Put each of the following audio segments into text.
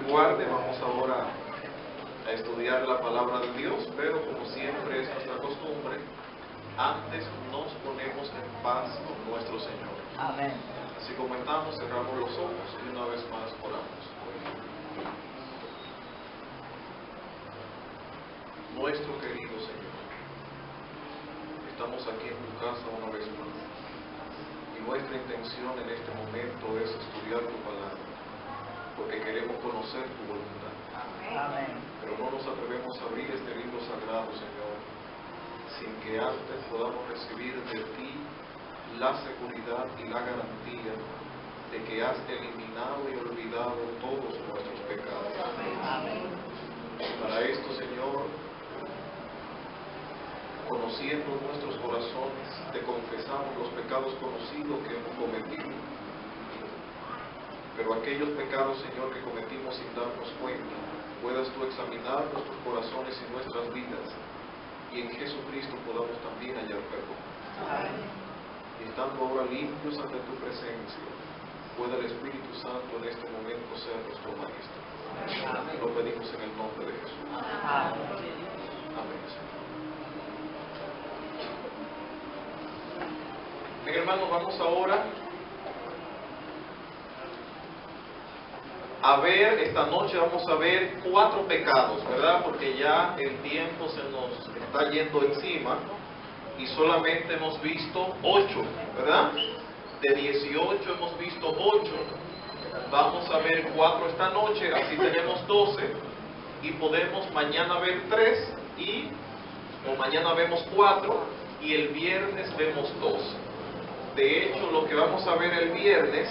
guarde, vamos ahora a estudiar la palabra de Dios, pero como siempre es nuestra costumbre, antes nos ponemos en paz con nuestro Señor. Amén. Así como estamos, cerramos los ojos y una vez más oramos. Nuestro querido Señor, estamos aquí en tu casa una vez más y nuestra intención en este momento es estudiar tu palabra, porque queremos conocer tu voluntad. Amén. Pero no nos atrevemos a abrir este libro sagrado, Señor, sin que antes podamos recibir de ti la seguridad y la garantía de que has eliminado y olvidado todos nuestros pecados. Amén. Para esto, Señor, conociendo nuestros corazones, te confesamos los pecados conocidos que hemos cometido. Pero aquellos pecados, Señor, que cometimos sin darnos cuenta, puedas tú examinar nuestros corazones y nuestras vidas, y en Jesucristo podamos también hallar perdón. Amén. Y estando ahora limpios ante tu presencia, pueda el Espíritu Santo en este momento ser nuestro Maestro. Amén. Lo pedimos en el nombre de Jesús. Amén. Amén, Señor. Bien, hermanos, vamos ahora a ver, esta noche vamos a ver 4 pecados, ¿verdad? Porque ya el tiempo se nos está yendo encima y solamente hemos visto 8, ¿verdad? De 18 hemos visto 8. Vamos a ver 4 esta noche, así tenemos 12 y podemos mañana ver 3 o mañana vemos 4 y el viernes vemos 2. De hecho, lo que vamos a ver el viernes,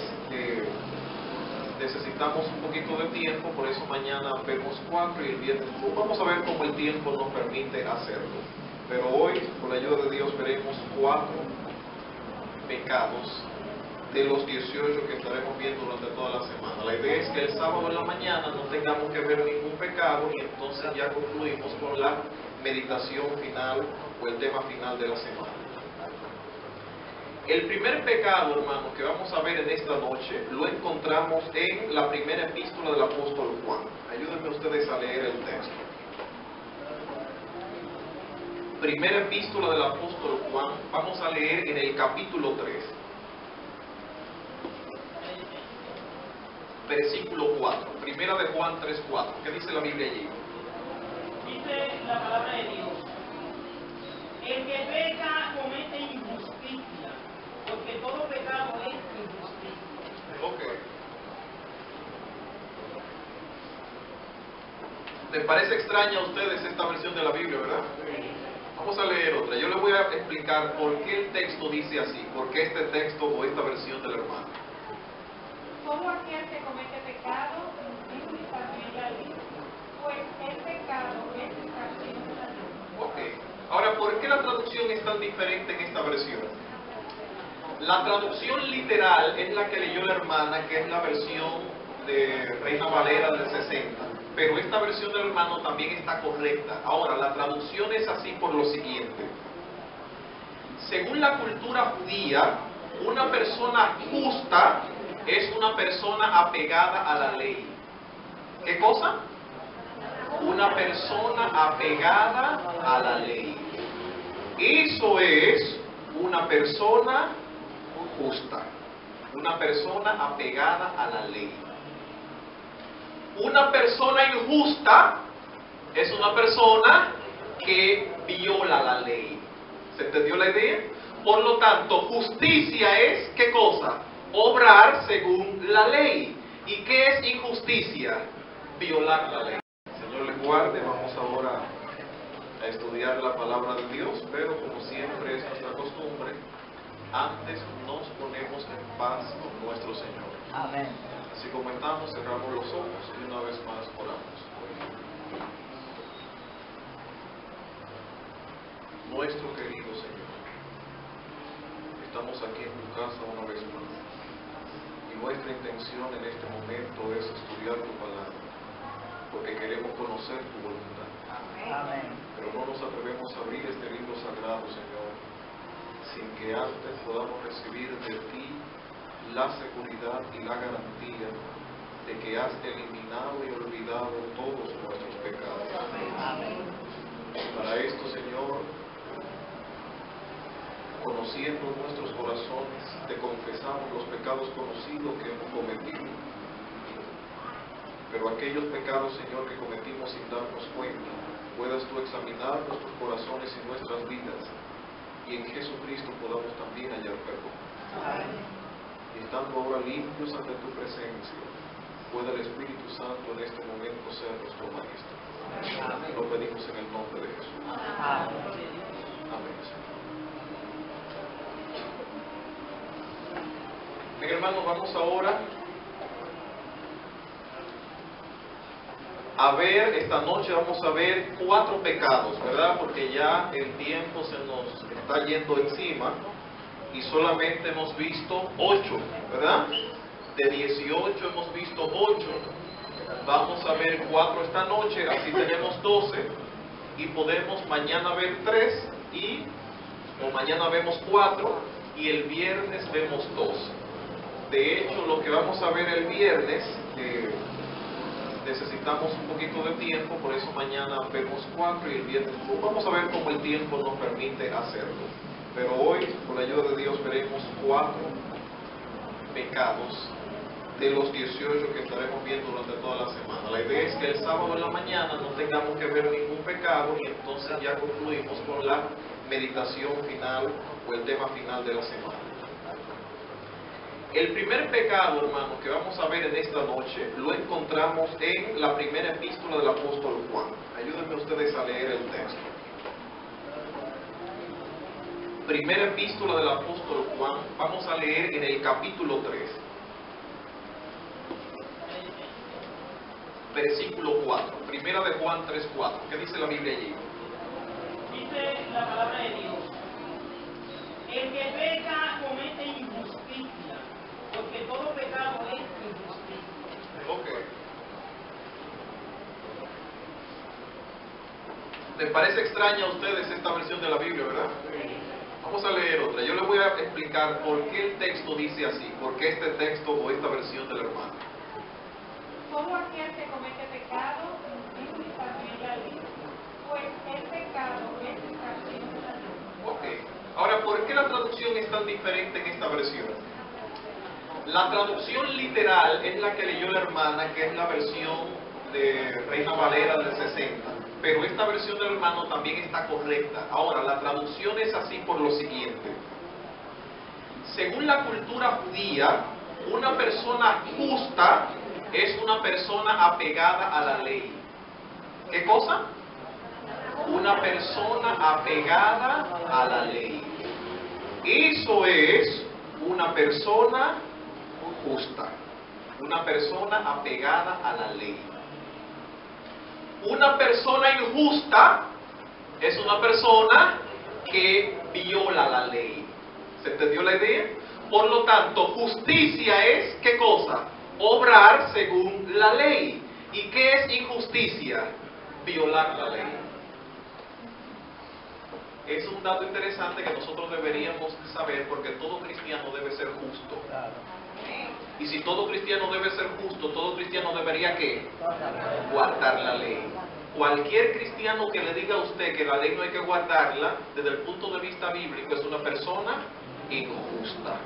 necesitamos un poquito de tiempo, por eso mañana vemos 4 y el viernes vamos a ver cómo el tiempo nos permite hacerlo. Pero hoy, con la ayuda de Dios, veremos 4 pecados de los 18 que estaremos viendo durante toda la semana. La idea es que el sábado en la mañana no tengamos que ver ningún pecado y entonces ya concluimos con la meditación final o el tema final de la semana. El primer pecado, hermanos, que vamos a ver en esta noche, lo encontramos en la primera epístola del apóstol Juan. Ayúdenme ustedes a leer el texto. Primera epístola del apóstol Juan, vamos a leer en el capítulo 3. Versículo 4. Primera de Juan 3:4. ¿Qué dice la Biblia allí? Dice la palabra de Dios: el que peca comete injusticia, porque todo pecado es injusticia. Ok. ¿Les parece extraña a ustedes esta versión de la Biblia, verdad? Vamos a leer otra. Yo les voy a explicar por qué el texto dice así, por qué este texto o esta versión del hermano. Todo aquel que comete pecado incumple también la ley, pues el pecado es infracción de la ley. Ok. Ahora, ¿por qué la traducción es tan diferente en esta versión? La traducción literal es la que leyó la hermana, que es la versión de Reina Valera del 60. Pero esta versión del hermano también está correcta. Ahora, la traducción es así por lo siguiente. Según la cultura judía, una persona justa es una persona apegada a la ley. ¿Qué cosa? Una persona apegada a la ley. Eso es una persona justa. Una persona apegada a la ley. Una persona injusta es una persona que viola la ley. ¿Se entendió la idea? Por lo tanto, justicia es, ¿qué cosa? Obrar según la ley. ¿Y qué es injusticia? Violar la ley. Señor les guarde, vamos ahora a estudiar la palabra de Dios, pero como siempre es nuestra costumbre, antes nos ponemos en paz con nuestro Señor. Amén. Así como estamos, cerramos los ojos y una vez más oramos. Nuestro querido Señor, estamos aquí en tu casa una vez más y nuestra intención en este momento es estudiar tu palabra, porque queremos conocer tu voluntad. Amén. Pero no nos atrevemos a abrir este libro sagrado, Señor, sin que antes podamos recibir de ti la seguridad y la garantía de que has eliminado y olvidado todos nuestros pecados. Amén. Para esto, Señor, conociendo nuestros corazones, te confesamos los pecados conocidos que hemos cometido. Pero aquellos pecados, Señor, que cometimos sin darnos cuenta, puedas tú examinar nuestros corazones y nuestras vidas, y en Jesucristo podamos también hallar perdón. Y estando ahora limpios ante tu presencia, pueda el Espíritu Santo en este momento ser nuestro Maestro. Lo pedimos en el nombre de Jesús. Amén, Señor. Bien, hermanos, vamos ahora a ver, esta noche vamos a ver 4 pecados, ¿verdad? Porque ya el tiempo se nos está yendo encima y solamente hemos visto 8, ¿verdad? De 18 hemos visto 8. Vamos a ver 4 esta noche, así tenemos 12 y podemos mañana ver 3 o mañana vemos 4 y el viernes vemos 2. De hecho, lo que vamos a ver el viernes, necesitamos un poquito de tiempo, por eso mañana vemos 4 y el viernes vamos a ver cómo el tiempo nos permite hacerlo. Pero hoy, con la ayuda de Dios, veremos 4 pecados de los 18 que estaremos viendo durante toda la semana. La idea es que el sábado en la mañana no tengamos que ver ningún pecado y entonces ya concluimos con la meditación final o el tema final de la semana. El primer pecado, hermanos, que vamos a ver en esta noche, lo encontramos en la primera epístola del apóstol Juan. Ayúdenme ustedes a leer el texto. Primera epístola del apóstol Juan, vamos a leer en el capítulo 3, versículo 4. Primera de Juan 3:4. ¿Qué dice la Biblia allí? Dice la palabra de Dios: el que peca comete injusticia, porque todo pecado es injusticia. Ok. ¿Les parece extraña a ustedes esta versión de la Biblia, verdad? Vamos a leer otra. Yo les voy a explicar por qué el texto dice así, por qué este texto o esta versión del hermano. Todo aquel que comete pecado incumple también la ley, pues el pecado es infracción de la ley. Ok. Ahora, ¿por qué la traducción es tan diferente en esta versión? La traducción literal es la que leyó la hermana, que es la versión de Reina Valera del 60. Pero esta versión del hermano también está correcta. Ahora, la traducción es así por lo siguiente. Según la cultura judía, una persona justa es una persona apegada a la ley. ¿Qué cosa? Una persona apegada a la ley. Eso es una persona justa. Una persona apegada a la ley. Una persona injusta es una persona que viola la ley. ¿Se entendió la idea? Por lo tanto, justicia es, ¿qué cosa? Obrar según la ley. ¿Y qué es injusticia? Violar la ley. Es un dato interesante que nosotros deberíamos saber, porque todo cristiano debe ser justo. Y si todo cristiano debe ser justo, todo cristiano debería ¿qué? Guardar la ley. Cualquier cristiano que le diga a usted que la ley no hay que guardarla, desde el punto de vista bíblico, es una persona injusta.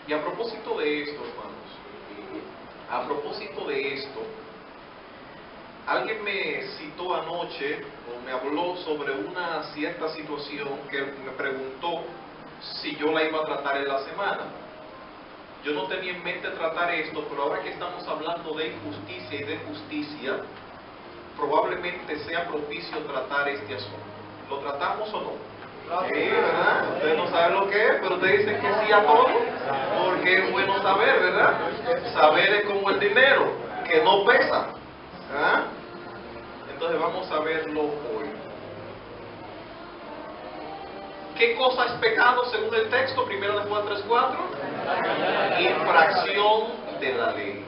Y a propósito de esto, hermanos, a propósito de esto, alguien me citó anoche o me habló sobre una cierta situación que me preguntó si yo la iba a tratar en la semana. Yo no tenía en mente tratar esto, pero ahora que estamos hablando de injusticia y de justicia, probablemente sea propicio tratar este asunto. ¿Lo tratamos o no? Sí, ¿verdad? Ustedes no saben lo que es, pero ustedes dicen que sí a todo, porque es bueno saber, ¿verdad? Saber es como el dinero, que no pesa. ¿Ah? Entonces vamos a verlo hoy. ¿Qué cosa es pecado según el texto? 1 de Juan 3:4. Infracción de la ley.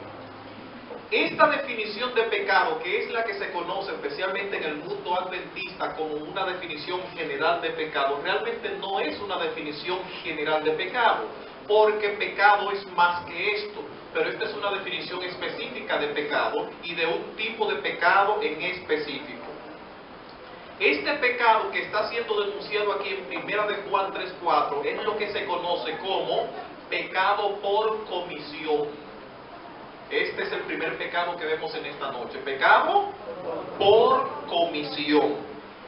Esta definición de pecado, que es la que se conoce especialmente en el mundo adventista como una definición general de pecado, realmente no es una definición general de pecado, porque pecado es más que esto. pero esta es una definición específica de pecado y de un tipo de pecado en específico. Este pecado que está siendo denunciado aquí en 1 de Juan 3:4 es lo que se conoce como pecado por comisión. Este es el primer pecado que vemos en esta noche. Pecado por comisión.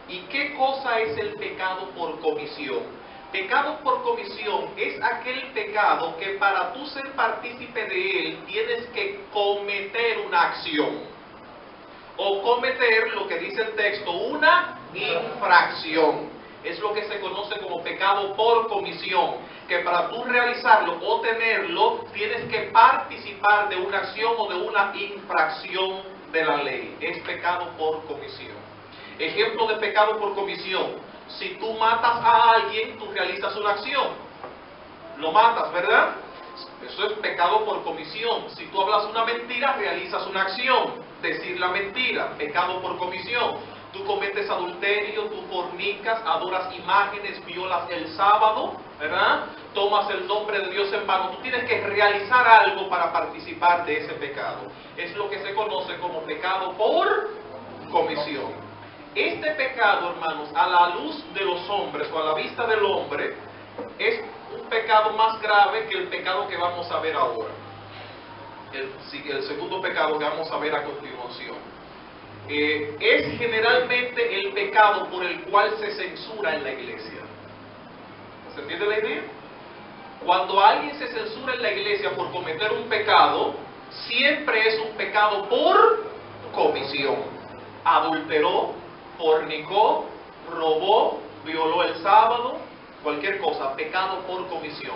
¿Y qué cosa es el pecado por comisión? Pecado por comisión es aquel pecado que para tú ser partícipe de él tienes que cometer una acción. O cometer, lo que dice el texto, una infracción. Es lo que se conoce como pecado por comisión, que para tú realizarlo o tenerlo, tienes que participar de una acción o de una infracción de la ley. Es pecado por comisión. Ejemplo de pecado por comisión: si tú matas a alguien, tú realizas una acción. Lo matas, ¿verdad? Eso es pecado por comisión. Si tú hablas una mentira, realizas una acción. Decir la mentira, pecado por comisión. Tú cometes adulterio, tú fornicas, adoras imágenes, violas el sábado, ¿verdad? Tomas el nombre de Dios en vano. Tú tienes que realizar algo para participar de ese pecado. Es lo que se conoce como pecado por comisión. Este pecado, hermanos, a la luz de los hombres o a la vista del hombre, es un pecado más grave que el pecado que vamos a ver ahora. El segundo pecado que vamos a ver a continuación. Es generalmente el pecado por el cual se censura en la iglesia. ¿Se entiende la idea? Cuando alguien se censura en la iglesia por cometer un pecado, siempre es un pecado por comisión. Adulteró, fornicó, robó, violó el sábado, cualquier cosa, pecado por comisión.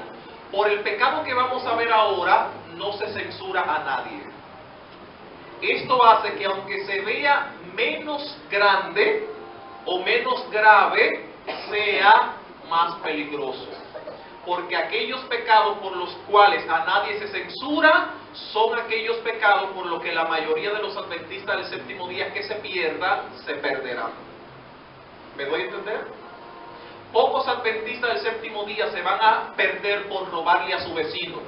Por el pecado que vamos a ver ahora, no se censura a nadie. Esto hace que aunque se vea menos grande o menos grave, sea más peligroso. Porque aquellos pecados por los cuales a nadie se censura son aquellos pecados por los que la mayoría de los adventistas del séptimo día que se pierdan, se perderán. ¿Me doy a entender? Pocos adventistas del séptimo día se van a perder por robarle a su vecino,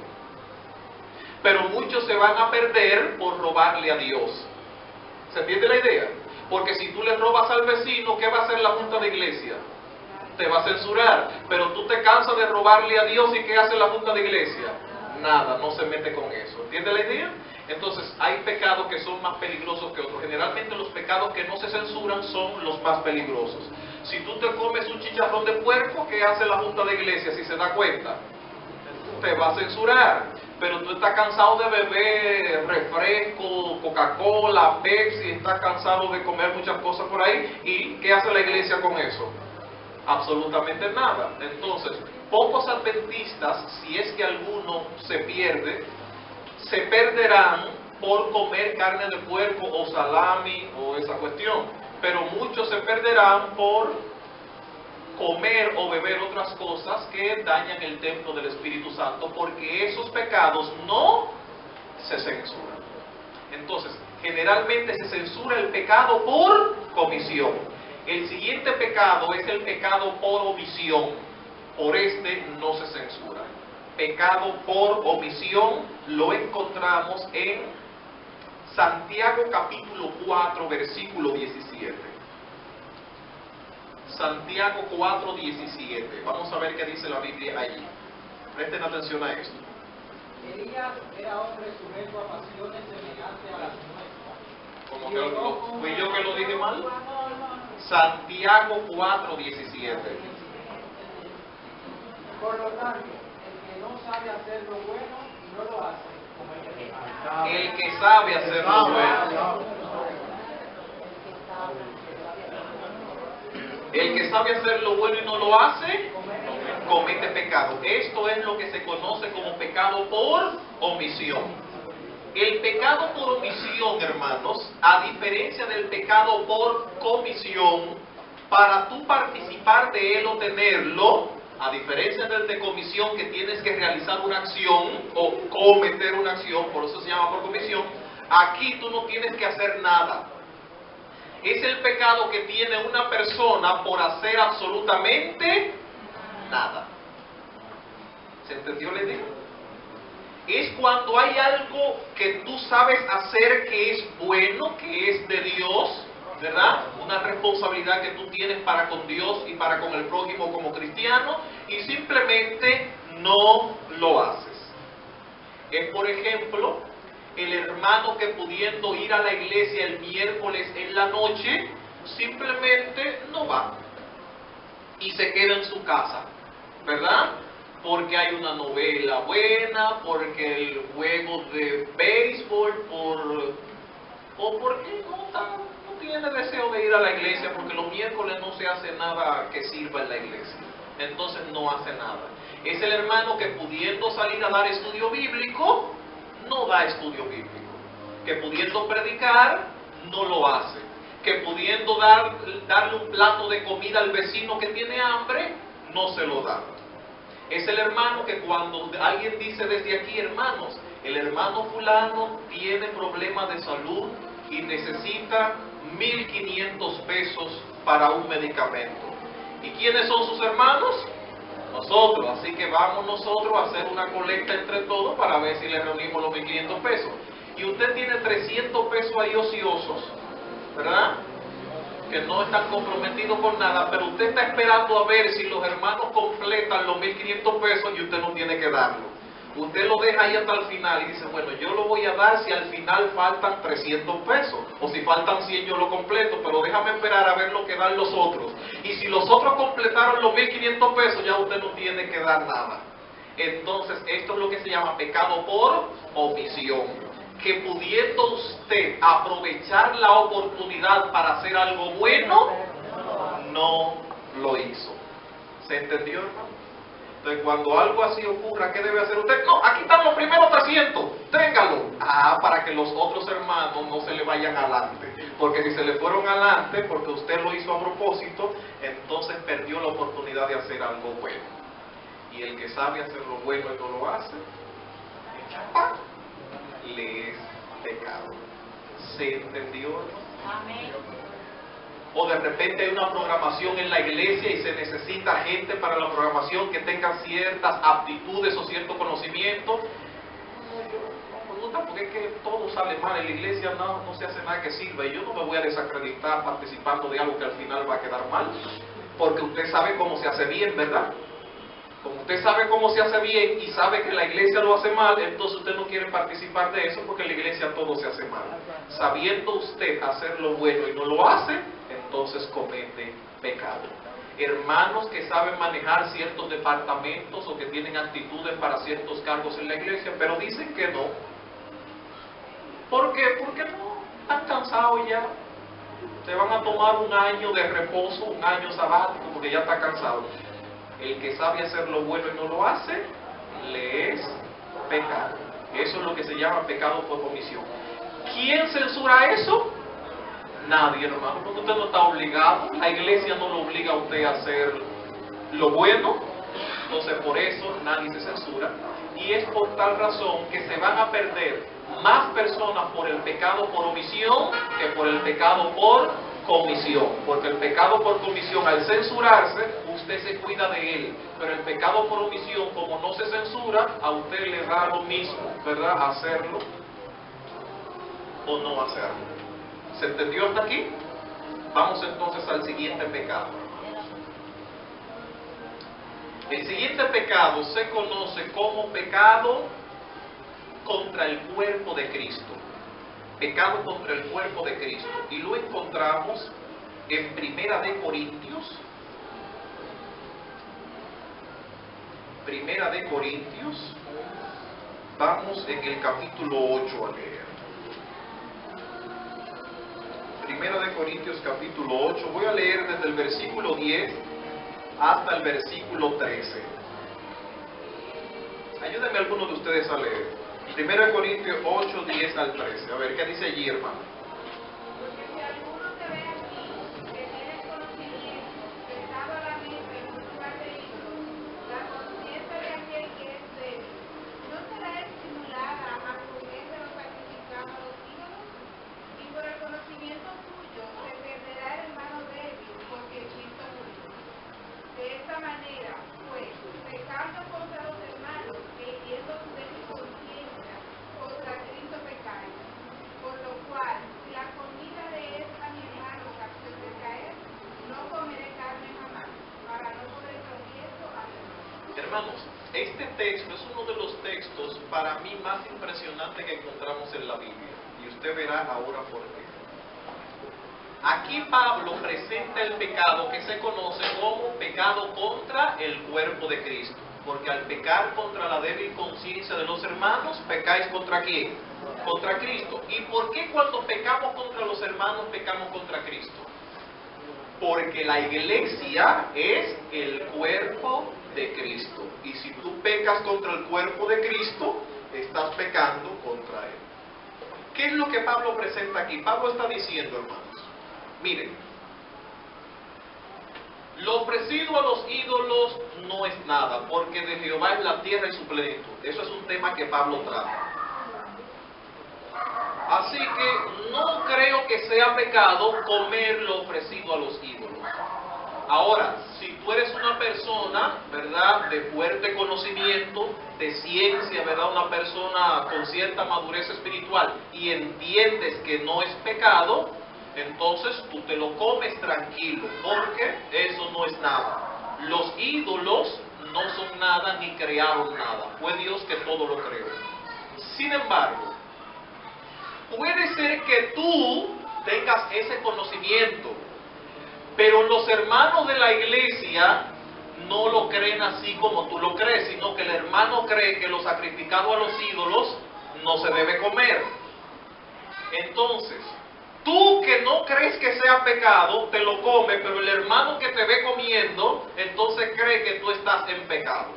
pero muchos se van a perder por robarle a Dios. ¿Se entiende la idea? Porque si tú le robas al vecino, ¿qué va a hacer la junta de iglesia? Te va a censurar. Pero tú te cansas de robarle a Dios, ¿y qué hace la junta de iglesia? Nada, no se mete con eso. ¿Entiende la idea? Entonces hay pecados que son más peligrosos que otros. Generalmente los pecados que no se censuran son los más peligrosos. Si tú te comes un chicharrón de puerco, ¿qué hace la junta de iglesia si se da cuenta? Te va a censurar. Pero tú estás cansado de beber refresco, Coca-Cola, Pepsi, estás cansado de comer muchas cosas por ahí, ¿y qué hace la iglesia con eso? Absolutamente nada. Entonces, pocos adventistas, si es que alguno se pierde, se perderán por comer carne de puerco o salami o esa cuestión, pero muchos se perderán por comer o beber otras cosas que dañan el templo del Espíritu Santo, porque esos pecados no se censuran. Entonces, generalmente se censura el pecado por comisión. El siguiente pecado es el pecado por omisión. Por este no se censura. Pecado por omisión lo encontramos en Santiago capítulo 4, versículo 17. Santiago 4, 17. Vamos a ver qué dice la Biblia allí. Presten atención a esto. Elías era hombre sujeto a pasiones semejantes a las nuestras. Como que fui yo que lo dije mal. Santiago 4, 17. Por lo tanto, el que no sabe hacer lo bueno y no lo hace, comete pecado. El que sabe hacer lo bueno. El que sabe hacer lo bueno y no lo hace, comete pecado. Esto es lo que se conoce como pecado por omisión. El pecado por omisión, hermanos, a diferencia del pecado por comisión, para tú participar de él o tenerlo, a diferencia del de comisión que tienes que realizar una acción o cometer una acción, por eso se llama por comisión, aquí tú no tienes que hacer nada. Es el pecado que tiene una persona por hacer absolutamente nada. ¿Se entendió la idea? es cuando hay algo que tú sabes hacer que es bueno, que es de Dios, ¿verdad? Una responsabilidad que tú tienes para con Dios y para con el prójimo como cristiano, y simplemente no lo haces. Es, por ejemplo, el hermano que pudiendo ir a la iglesia el miércoles en la noche, simplemente no va y se queda en su casa, ¿verdad? Porque hay una novela buena, porque el juego de béisbol, o porque no tiene deseo de ir a la iglesia, porque los miércoles no se hace nada que sirva en la iglesia, entonces no hace nada. Es el hermano que pudiendo salir a dar estudio bíblico, no da estudio bíblico, que pudiendo predicar, no lo hace, que pudiendo darle un plato de comida al vecino que tiene hambre, no se lo da. Es el hermano que cuando alguien dice desde aquí, hermanos, el hermano fulano tiene problemas de salud y necesita 1,500 pesos para un medicamento. ¿Y quiénes son sus hermanos? Nosotros. Así que vamos nosotros a hacer una colecta entre todos para ver si le reunimos los 1,500 pesos. Y usted tiene 300 pesos ahí ociosos, ¿verdad? Que no están comprometidos con nada, pero usted está esperando a ver si los hermanos completan los 1,500 pesos y usted no tiene que darlo. Usted lo deja ahí hasta el final y dice, bueno, yo lo voy a dar si al final faltan 300 pesos, o si faltan 100 yo lo completo, pero déjame esperar a ver lo que dan los otros. Y si los otros completaron los 1,500 pesos, ya usted no tiene que dar nada. Entonces, esto es lo que se llama pecado por omisión. Que pudiendo usted aprovechar la oportunidad para hacer algo bueno, no lo hizo. ¿Se entendió, hermano? Entonces, cuando algo así ocurra, ¿qué debe hacer usted? No, aquí están los primeros 300, téngalo. Para que los otros hermanos no se le vayan adelante. Porque si se le fueron adelante, porque usted lo hizo a propósito, entonces perdió la oportunidad de hacer algo bueno. Y el que sabe hacer lo bueno y no lo hace, le es pecado. ¿Se entendió? Amén. O de repente hay una programación en la iglesia y se necesita gente para la programación que tengan ciertas aptitudes o cierto conocimiento. No me gusta porque es que todo sale mal en la iglesia, no se hace nada que sirva, y yo no me voy a desacreditar participando de algo que al final va a quedar mal, porque usted sabe cómo se hace bien, ¿verdad? Como usted sabe cómo se hace bien y sabe que la iglesia lo hace mal, entonces usted no quiere participar de eso porque en la iglesia todo se hace mal. Sabiendo usted hacer lo bueno y no lo hace, entonces comete pecado. Hermanos que saben manejar ciertos departamentos o que tienen actitudes para ciertos cargos en la iglesia, pero dicen que no. ¿Por qué? Porque no están cansados ya. Se van a tomar un año de reposo, un año sabático, porque ya está cansado. El que sabe hacer lo bueno y no lo hace, le es pecado. Eso es lo que se llama pecado por omisión. ¿Quién censura eso? Nadie, hermano, porque usted no está obligado. La iglesia no lo obliga a usted a hacer lo bueno. Entonces, por eso nadie se censura. Y es por tal razón que se van a perder más personas por el pecado por omisión que por el pecado por comisión, porque el pecado por comisión, al censurarse, usted se cuida de él, pero el pecado por omisión, como no se censura, a usted le da lo mismo, ¿verdad? Hacerlo o no hacerlo. ¿Se entendió hasta aquí? Vamos entonces al siguiente pecado. El siguiente pecado se conoce como pecado contra el cuerpo de Cristo. Pecado contra el cuerpo de Cristo, y lo encontramos en Primera de Corintios. Primera de Corintios, vamos en el capítulo 8 a leer. Primera de Corintios capítulo 8, voy a leer desde el versículo 10 hasta el versículo 13. Ayúdenme algunos de ustedes a leer. 1 Corintios 8, 10 al 13. A ver, ¿qué dice allí, hermano? Porque si alguno te ve aquí, que tienes conocimiento, pesado a la mesa en un lugar de ídolos, la conciencia de aquel que es débil, ¿no será estimulada a comer de lo sacrificado a los ídolos? Y por el conocimiento tuyo se perderá el hermano débil, porque Cristo murió. De esta manera, pues, pecando contra los hermanos, e hiriendo su débil conciencia, Hermanos, este texto es uno de los textos para mí más impresionantes que encontramos en la Biblia. Y usted verá ahora por qué. Aquí Pablo presenta el pecado que se conoce como pecado contra el cuerpo de Cristo. Porque al pecar contra la débil conciencia de los hermanos, pecáis contra ¿quién? Contra Cristo. ¿Y por qué cuando pecamos contra los hermanos, pecamos contra Cristo? Porque la iglesia es el cuerpo de Cristo. Y si tú pecas contra el cuerpo de Cristo, estás pecando contra Él. ¿Qué es lo que Pablo presenta aquí? Pablo está diciendo, hermanos, miren, lo ofrecido a los ídolos no es nada, porque de Jehová es la tierra y su plenitud. Eso es un tema que Pablo trata. Así que no creo que sea pecado comer lo ofrecido a los ídolos. Ahora, si tú eres una persona, ¿verdad?, de fuerte conocimiento, de ciencia, ¿verdad?, una persona con cierta madurez espiritual y entiendes que no es pecado, entonces tú te lo comes tranquilo, porque eso no es nada. Los ídolos no son nada ni crearon nada. Fue Dios que todo lo creó. Sin embargo, puede ser que tú tengas ese conocimiento, pero los hermanos de la iglesia no lo creen así como tú lo crees, sino que el hermano cree que lo sacrificado a los ídolos no se debe comer. Entonces, tú que no crees que sea pecado, te lo comes, pero el hermano que te ve comiendo, entonces cree que tú estás en pecado.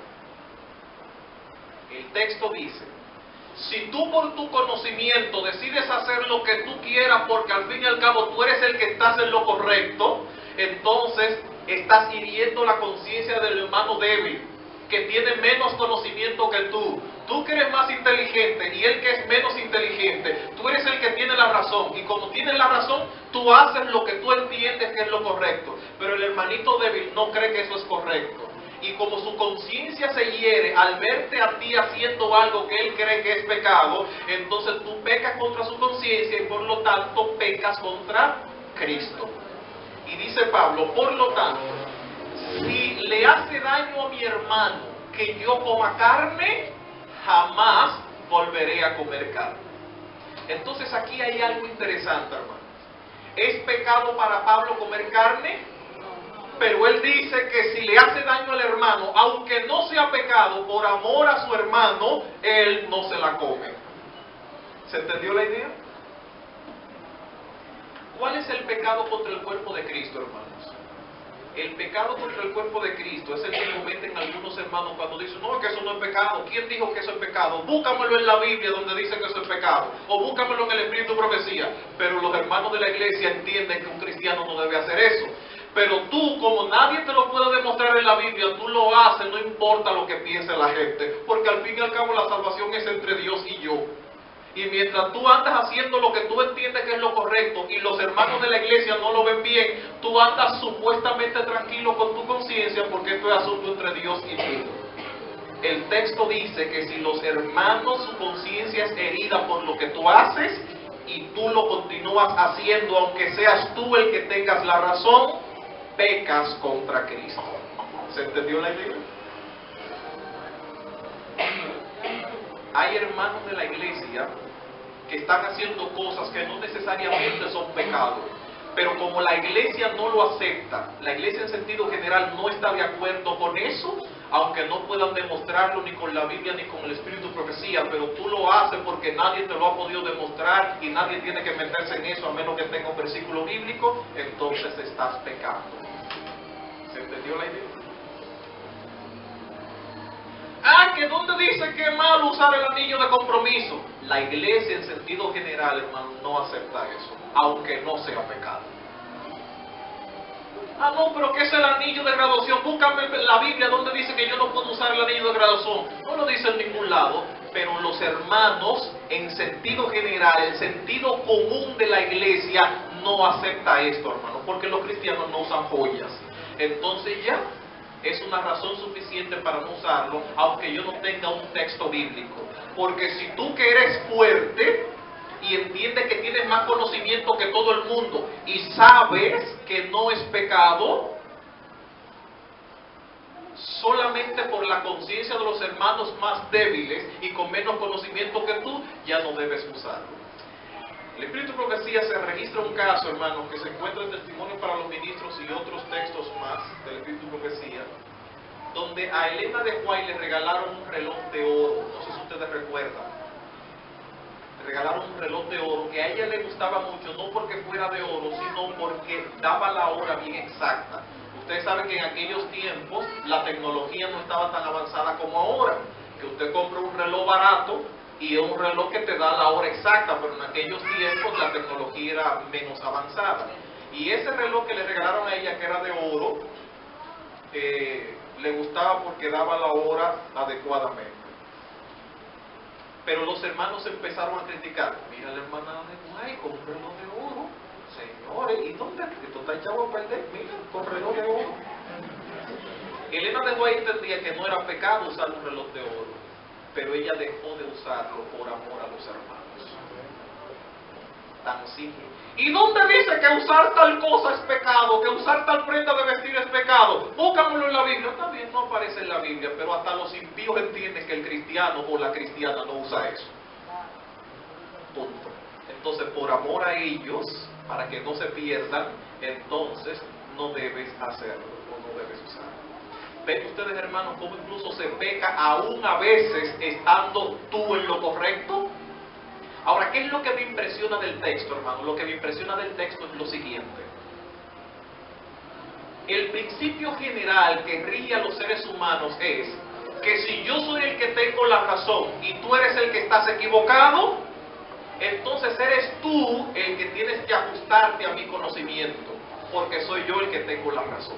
El texto dice, si tú por tu conocimiento decides hacer lo que tú quieras porque al fin y al cabo tú eres el que estás en lo correcto, entonces estás hiriendo la conciencia del hermano débil, que tiene menos conocimiento que tú. Tú que eres más inteligente y él que es menos inteligente, tú eres el que tiene la razón. Y como tienes la razón, tú haces lo que tú entiendes que es lo correcto. Pero el hermanito débil no cree que eso es correcto. Y como su conciencia se hiere al verte a ti haciendo algo que él cree que es pecado, entonces tú pecas contra su conciencia y por lo tanto pecas contra Cristo. Y dice Pablo, por lo tanto, si le hace daño a mi hermano que yo coma carne, jamás volveré a comer carne. Entonces aquí hay algo interesante, hermano. ¿Es pecado para Pablo comer carne? Pero él dice que si le hace daño al hermano, aunque no sea pecado, por amor a su hermano, él no se la come. ¿Se entendió la idea? ¿Cuál es el pecado contra el cuerpo de Cristo, hermanos? El pecado contra el cuerpo de Cristo es el que cometen algunos hermanos cuando dicen, no, que eso no es pecado. ¿Quién dijo que eso es pecado? Búscamelo en la Biblia donde dice que eso es pecado. O búscamelo en el Espíritu de Profecía. Pero los hermanos de la iglesia entienden que un cristiano no debe hacer eso. Pero tú, como nadie te lo puede demostrar en la Biblia, tú lo haces, no importa lo que piense la gente. Porque al fin y al cabo la salvación es entre Dios y yo. Y mientras tú andas haciendo lo que tú entiendes que es lo correcto y los hermanos de la iglesia no lo ven bien, tú andas supuestamente tranquilo con tu conciencia porque esto es asunto entre Dios y tú. El texto dice que si los hermanos, su conciencia es herida por lo que tú haces y tú lo continúas haciendo, aunque seas tú el que tengas la razón, pecas contra Cristo. ¿Se entendió la idea? Hay hermanos de la iglesia que están haciendo cosas que no necesariamente son pecados, pero como la iglesia no lo acepta, la iglesia en sentido general no está de acuerdo con eso, aunque no puedan demostrarlo ni con la Biblia ni con el Espíritu de Profecía, pero tú lo haces porque nadie te lo ha podido demostrar y nadie tiene que meterse en eso a menos que tenga un versículo bíblico, entonces estás pecando. ¿Se entendió la idea? Ah, que ¿dónde dice que es malo usar el anillo de compromiso? La iglesia en sentido general, hermano, no acepta eso, aunque no sea pecado. Ah, no, pero ¿qué es el anillo de graduación? Búscame la Biblia donde dice que yo no puedo usar el anillo de graduación. No lo dice en ningún lado, pero los hermanos, en sentido general, el sentido común de la iglesia, no acepta esto, hermano, porque los cristianos no usan joyas. Entonces ya es una razón suficiente para no usarlo, aunque yo no tenga un texto bíblico. Porque si tú que eres fuerte y entiendes que tienes más conocimiento que todo el mundo y sabes que no es pecado, solamente por la conciencia de los hermanos más débiles y con menos conocimiento que tú, ya no debes usarlo. El Espíritu de Profecía se registra un caso, hermanos, que se encuentra en Testimonio para los Ministros y otros textos más del Espíritu de Profecía, donde a Elena de White le regalaron un reloj de oro. No sé si ustedes recuerdan. Le regalaron un reloj de oro que a ella le gustaba mucho, no porque fuera de oro, sino porque daba la hora bien exacta. Ustedes saben que en aquellos tiempos la tecnología no estaba tan avanzada como ahora, que usted compra un reloj barato y es un reloj que te da la hora exacta, pero en aquellos tiempos la tecnología era menos avanzada. Y ese reloj que le regalaron a ella, que era de oro, le gustaba porque daba la hora adecuadamente. Pero los hermanos empezaron a criticar. Mira la hermana de Guay con un reloj de oro. Señores, ¿y dónde? Esto está echado a perder. Mira, con reloj de oro. Elena de Guay entendía que no era pecado usar un reloj de oro, pero ella dejó de usarlo por amor a los hermanos. Tan simple. ¿Y dónde dice que usar tal cosa es pecado? Que usar tal prenda de vestir es pecado. Búscamelo en la Biblia. También no aparece en la Biblia, pero hasta los impíos entienden que el cristiano o la cristiana no usa eso. Punto. Entonces, por amor a ellos, para que no se pierdan, entonces no debes hacerlo o no debes usarlo. ¿Ven ustedes, hermanos, cómo incluso se peca aún a veces estando tú en lo correcto? Ahora, ¿qué es lo que me impresiona del texto, hermano? Lo que me impresiona del texto es lo siguiente. El principio general que rige a los seres humanos es que si yo soy el que tengo la razón y tú eres el que estás equivocado, entonces eres tú el que tienes que ajustarte a mi conocimiento, porque soy yo el que tengo la razón.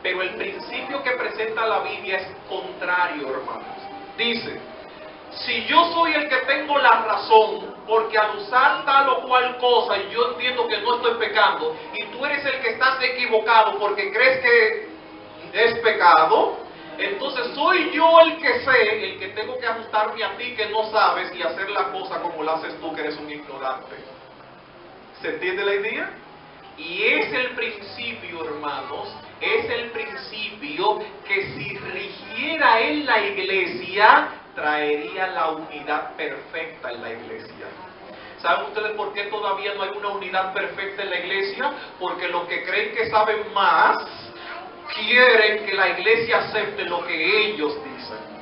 Pero el principio que presenta la Biblia es contrario, hermanos. Dice, si yo soy el que tengo la razón, porque al usar tal o cual cosa yo entiendo que no estoy pecando, y tú eres el que estás equivocado porque crees que es pecado, entonces soy yo el que sé, el que tengo que ajustarme a ti que no sabes y hacer la cosa como la haces tú que eres un ignorante. ¿Se entiende la idea? Y es el principio, hermanos, es el principio que si rigiera en la iglesia, traería la unidad perfecta en la iglesia. ¿Saben ustedes por qué todavía no hay una unidad perfecta en la iglesia? Porque los que creen que saben más, quieren que la iglesia acepte lo que ellos dicen.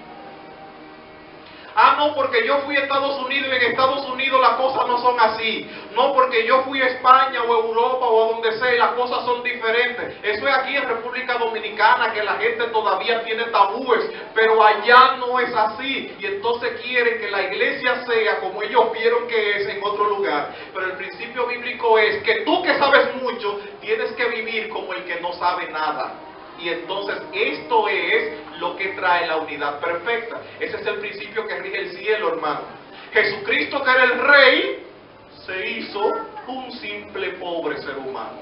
Ah, no, porque yo fui a Estados Unidos y en Estados Unidos las cosas no son así. No, porque yo fui a España o a Europa o a donde sea y las cosas son diferentes. Eso es aquí en República Dominicana, que la gente todavía tiene tabúes, pero allá no es así. Y entonces quieren que la iglesia sea como ellos vieron que es en otro lugar. Pero el principio bíblico es que tú que sabes mucho, tienes que vivir como el que no sabe nada. Y entonces esto es lo que trae la unidad perfecta. Ese es el principio que rige el cielo, hermano. Jesucristo, que era el Rey, se hizo un simple pobre ser humano.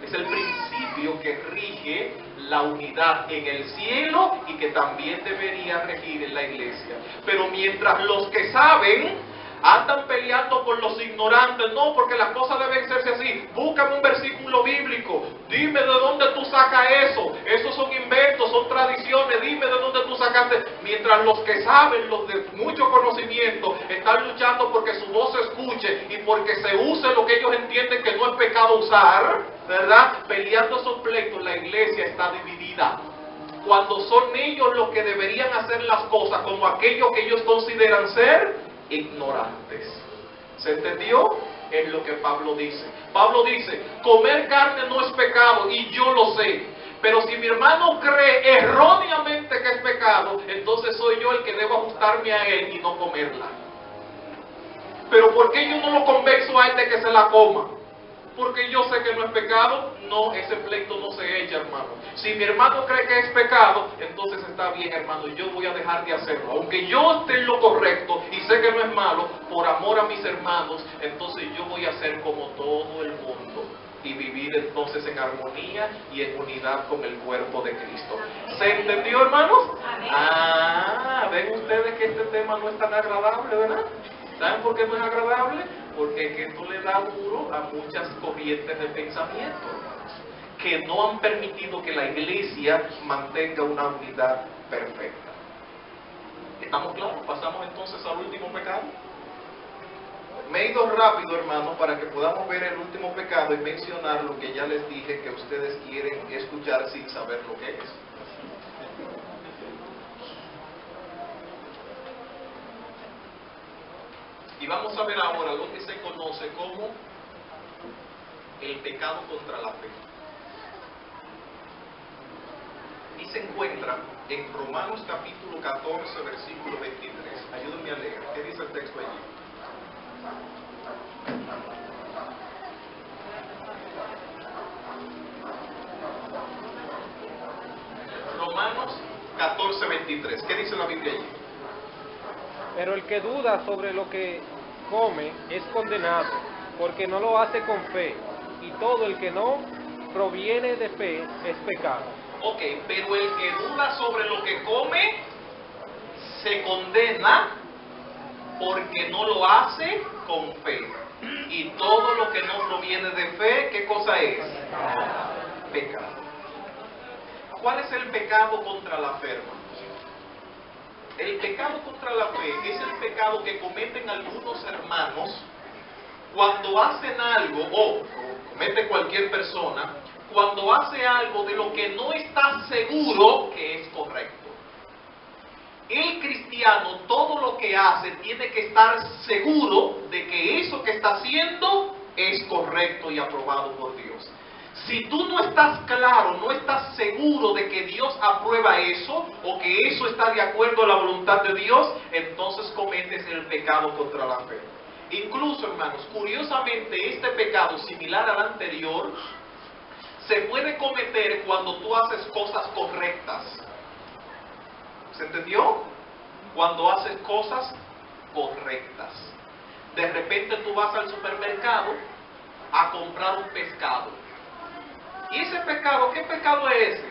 Es el principio que rige la unidad en el cielo y que también debería regir en la iglesia. Pero mientras los que saben andan peleando con los ignorantes, no, porque las cosas deben serse así. Búscame un versículo bíblico, dime de dónde tú sacas eso. Esos son inventos, son tradiciones, dime de dónde tú sacaste. Mientras los que saben, los de mucho conocimiento, están luchando porque su voz se escuche y porque se use lo que ellos entienden que no es pecado usar, ¿verdad? Peleando esos pleitos, la iglesia está dividida. Cuando son ellos los que deberían hacer las cosas como aquello que ellos consideran ser ignorantes. ¿Se entendió? Es lo que Pablo dice. Pablo dice, comer carne no es pecado y yo lo sé. Pero si mi hermano cree erróneamente que es pecado, entonces soy yo el que debo ajustarme a él y no comerla. Pero ¿por qué yo no lo convenzo a él de que se la coma? Porque yo sé que no es pecado. No, ese pleito no se echa, hermano. Si mi hermano cree que es pecado, entonces está bien, hermano, yo voy a dejar de hacerlo. Aunque yo esté en lo correcto y sé que no es malo, por amor a mis hermanos, entonces yo voy a ser como todo el mundo y vivir entonces en armonía y en unidad con el cuerpo de Cristo. ¿Se entendió, hermanos? Ah, ven ustedes que este tema no es tan agradable, ¿verdad? ¿Saben por qué no es agradable? Porque que esto le da duro a muchas corrientes de pensamiento, hermanos, que no han permitido que la iglesia mantenga una unidad perfecta. ¿Estamos claros? Pasamos entonces al último pecado. Me he ido rápido, hermano, para que podamos ver el último pecado y mencionar lo que ya les dije que ustedes quieren escuchar sin saber lo que es. Y vamos a ver ahora lo que se conoce como el pecado contra la fe. Y se encuentra en Romanos capítulo 14, versículo 23. Ayúdenme a leer. ¿Qué dice el texto allí? Romanos 14, 23. ¿Qué dice la Biblia allí? Pero el que duda sobre lo que come es condenado, porque no lo hace con fe, y todo el que no proviene de fe es pecado. Ok, pero el que duda sobre lo que come se condena porque no lo hace con fe. Y todo lo que no proviene de fe, ¿qué cosa es? Pecado. ¿Cuál es el pecado contra la fe, hermanos? El pecado contra la fe es el pecado que cometen algunos hermanos cuando hacen algo, o comete cualquier persona, cuando hace algo de lo que no está seguro que es correcto. El cristiano, todo lo que hace, tiene que estar seguro de que eso que está haciendo es correcto y aprobado por Dios. Si tú no estás claro, no estás seguro de que Dios aprueba eso, o que eso está de acuerdo a la voluntad de Dios, entonces cometes el pecado contra la fe. Incluso, hermanos, curiosamente, este pecado, similar al anterior, se puede cometer cuando tú haces cosas correctas. ¿Se entendió? Cuando haces cosas correctas. De repente tú vas al supermercado a comprar un pescado. ¿Y ese pecado, qué pecado es ese?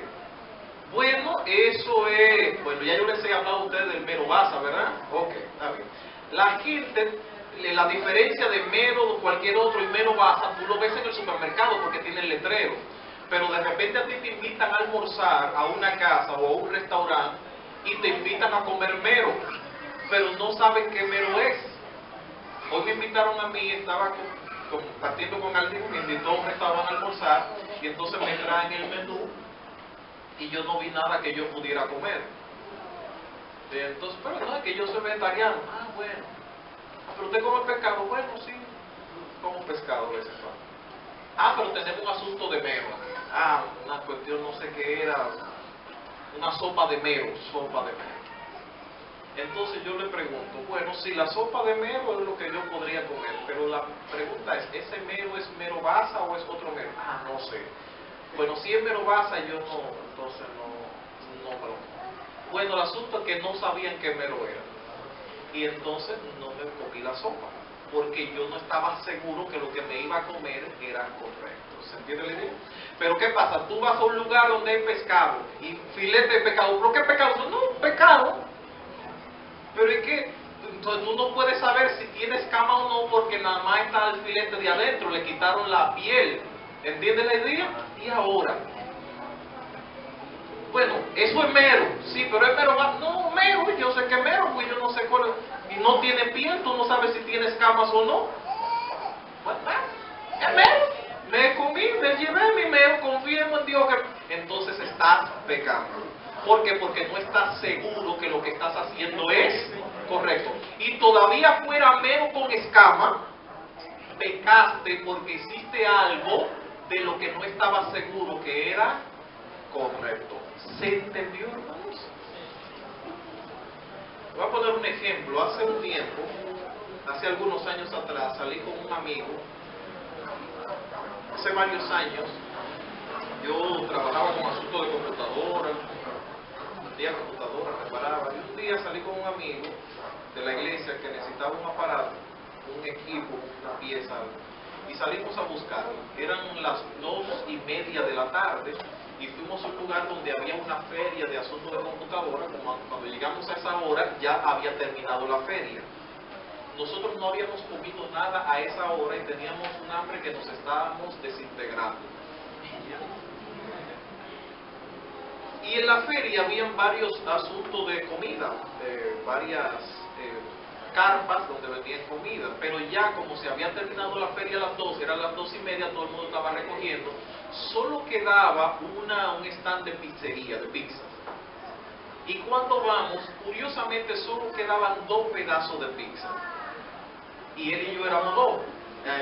Bueno, eso es... Bueno, ya yo les he hablado a ustedes del mero basa, ¿verdad? Ok, está bien. La gente, la diferencia de mero o cualquier otro y mero basa, tú lo ves en el supermercado porque tiene el letrero. Pero de repente a ti te invitan a almorzar a una casa o a un restaurante y te invitan a comer mero, pero no saben qué mero es. Hoy me invitaron a mí, estaba compartiendo con alguien, me invitó a un restaurante a almorzar y entonces me traen el menú y yo no vi nada que yo pudiera comer. Entonces, pero no, es que yo soy vegetariano. Ah, bueno. ¿Pero usted come pescado? Bueno, sí, como pescado a veces. Ah, pero tenemos un asunto de mero. Ah, una cuestión, no sé qué era, una sopa de mero, Entonces yo le pregunto, bueno, si la sopa de mero es lo que yo podría comer, pero la pregunta es, ¿ese mero es mero basa o es otro mero? Ah, no sé. Bueno, si es mero basa, yo no, entonces no me lo como. Bueno, el asunto es que no sabían qué mero era. Y entonces no me comí la sopa, porque yo no estaba seguro que lo que me iba a comer era correcto. ¿Se entiende la idea? Pero ¿qué pasa? Tú vas a un lugar donde hay pescado y filete de pescado. ¿Pero qué pescado? No, pescado. Pero es que entonces tú no puedes saber si tiene escama o no porque nada más está el filete de adentro, le quitaron la piel. ¿Entiendes la idea? Y ahora, bueno, eso es mero, sí, pero es mero, no, mero, yo sé que es mero, pues yo no sé cuál es, y no tiene piel, tú no sabes si tiene escamas o no. Bueno, es mero, me comí, me llevé mi mero, confío en Dios que... Entonces estás pecando. ¿Por qué? Porque no estás seguro que lo que estás haciendo es correcto. Y todavía fuera mero con escama, pecaste porque hiciste algo de lo que no estabas seguro que era correcto. ¿Se entendió, hermanos? Voy a poner un ejemplo. Hace un tiempo, hace algunos años atrás, salí con un amigo. Hace varios años, yo trabajaba con asuntos de computadora, vendía computadoras, reparaba. Y un día salí con un amigo de la iglesia que necesitaba un aparato, un equipo, una pieza, y salimos a buscarlo. Eran las 2:30 de la tarde y fuimos a un lugar donde había una feria de asuntos de computadora. Cuando llegamos a esa hora ya había terminado la feria. Nosotros no habíamos comido nada a esa hora y teníamos un hambre que nos estábamos desintegrando. Y en la feria habían varios asuntos de comida, varias carpas donde vendían comida, pero ya como se había terminado la feria a las 2, eran las 2:30, todo el mundo estaba recogiendo, solo quedaba un stand de pizzería, de pizza. Y cuando vamos, curiosamente solo quedaban 2 pedazos de pizza. Y él y yo éramos 2.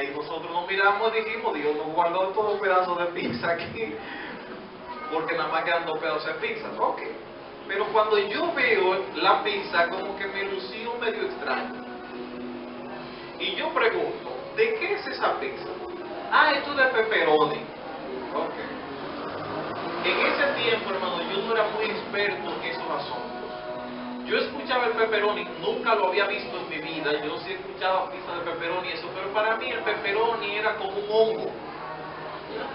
Y nosotros nos miramos y dijimos, Dios nos guardó todos los pedazos de pizza aquí, porque nada más quedan 2 pedazos de pizza. Ok. Pero cuando yo veo la pizza, como que me lució medio extraño. Y yo pregunto, ¿de qué es esa pizza? Ah, esto es de pepperoni. Ok. En ese tiempo, hermano, yo no era muy experto en esos asuntos. Yo escuchaba el pepperoni, nunca lo había visto en mi vida. Yo sí escuchaba pizza de pepperoni y eso, pero para mí el pepperoni era como un hongo,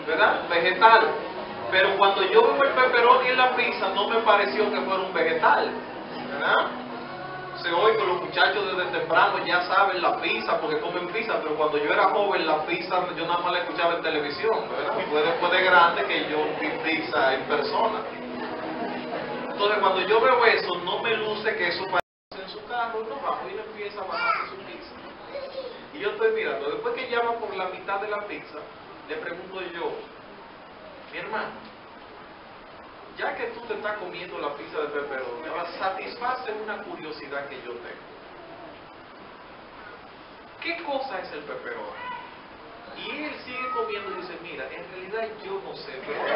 ¿verdad? Vegetal. Pero cuando yo veo el pepperoni en la pizza, no me pareció que fuera un vegetal, ¿verdad? Se oye que los muchachos desde temprano ya saben la pizza porque comen pizza, pero cuando yo era joven la pizza yo nada más la escuchaba en televisión, ¿verdad? Fue después de grande que yo vi pizza en persona. Entonces cuando yo veo eso, no me luce que eso pasa en su carro, no bajo y le empieza a bajarse su pizza. Y yo estoy mirando, después que ya va por la mitad de la pizza, le pregunto yo, mi hermano, ya que tú te estás comiendo la pizza de pepperoni, ahora satisface una curiosidad que yo tengo. ¿Qué cosa es el pepperoni? Y él sigue comiendo y dice, mira, en realidad yo no sé, pero ahora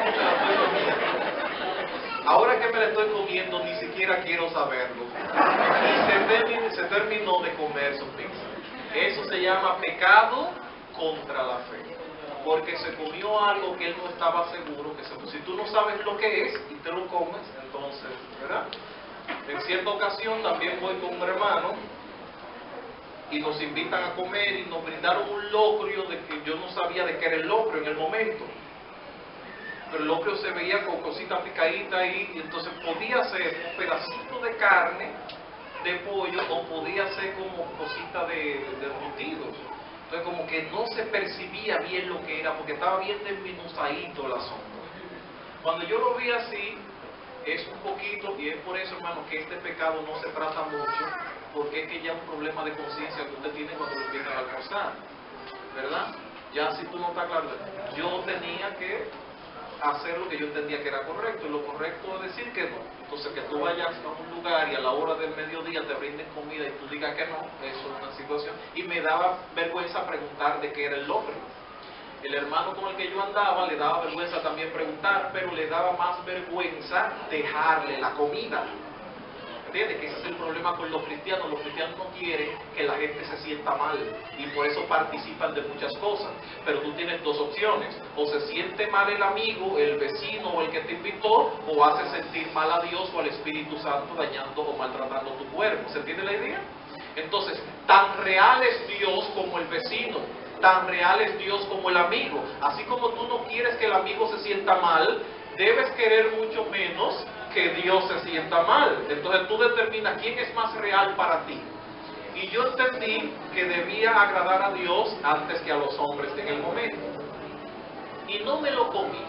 que me la estoy comiendo, ahora que me la estoy comiendo, ni siquiera quiero saberlo. Y se terminó de comer su pizza. Eso se llama pecado contra la fe. Porque se comió algo que él no estaba seguro que si tú no sabes lo que es y te lo comes, entonces, ¿verdad? En cierta ocasión también voy con un hermano y nos invitan a comer y nos brindaron un locrio de que yo no sabía de qué era el locrio en el momento. Pero el locrio se veía con cositas picaditas ahí, y entonces podía ser un pedacito de carne, de pollo, o podía ser como cosita de embutidos. Entonces como que no se percibía bien lo que era, porque estaba bien desmenuzadito el asunto. Cuando yo lo vi así, es un poquito, y es por eso, hermano, que este pecado no se trata mucho, porque es que ya es un problema de conciencia que usted tiene cuando lo invitan a almorzar, ¿verdad? Ya si tú no estás claro, yo tenía que hacer lo que yo entendía que era correcto, y lo correcto es decir que no. Entonces que tú vayas a un lugar y a la hora del mediodía te brinden comida y tú digas que no, eso es una situación. Y me daba vergüenza preguntar de qué era el locrio. El hermano con el que yo andaba le daba vergüenza también preguntar, pero le daba más vergüenza dejarle la comida. ¿Entiendes? Que ese es el problema con los cristianos. Los cristianos no quieren que la gente se sienta mal y por eso participan de muchas cosas. Pero tú tienes 2 opciones: o se siente mal el amigo, el vecino o el que te invitó, o hace sentir mal a Dios o al Espíritu Santo dañando o maltratando tu cuerpo. ¿Se entiende la idea? Entonces, tan real es Dios como el vecino, tan real es Dios como el amigo. Así como tú no quieres que el amigo se sienta mal, debes querer mucho menos que Dios se sienta mal. Entonces tú determinas quién es más real para ti. Y yo entendí que debía agradar a Dios antes que a los hombres en el momento. Y no me lo comí.